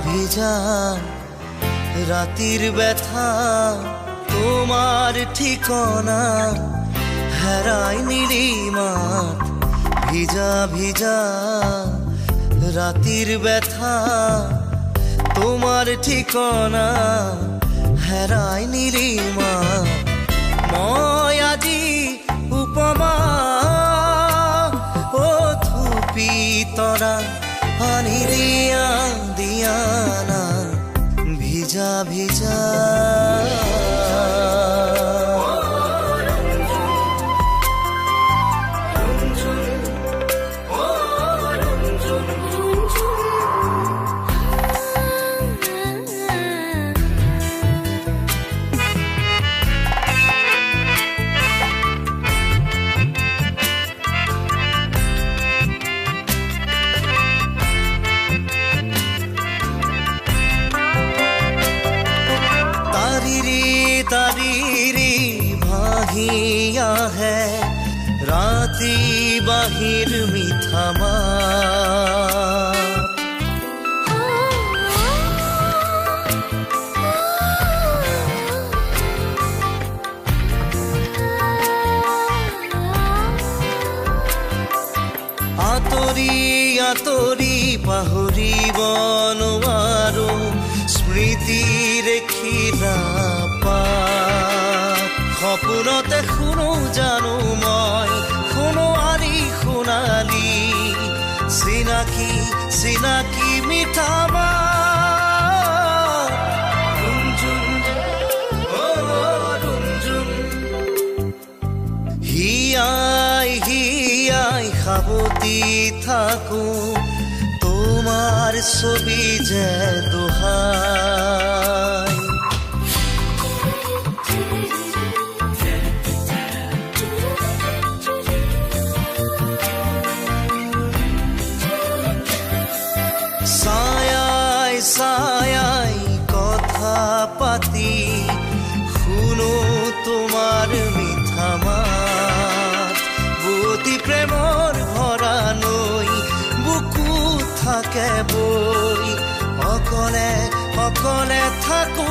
ভিজা রাতির ব্যথা তোমার ঠিকানা হারায় নীলিমাত ভিজা ভিজা রাতির ব্যথা তোমার ঠিকানা হারায় নীলিমাত মই আজি উপমা ও থুপি তরা পানি দিয়া দিয়ানা ভিজা ভিজা तारीरी भागिया है राती बाहिर मिठामा आतरी आतरी पाहरिब नोवारो स्मृति रेखिला সপোনতে শুনো জানো মই শুনো আৰি শুনালি চিনাকি চিনাকি মিঠা হিয়াই হিয়াই সাবতি থাকো তোমার ছবি যে দোহাই ছায়াই কথা পাতি শুনো তোমার মিঠা মাত বুটি প্ৰেমৰ ভৰা নৈ বুকু থাকে বৈ অকলে অকলে থাকো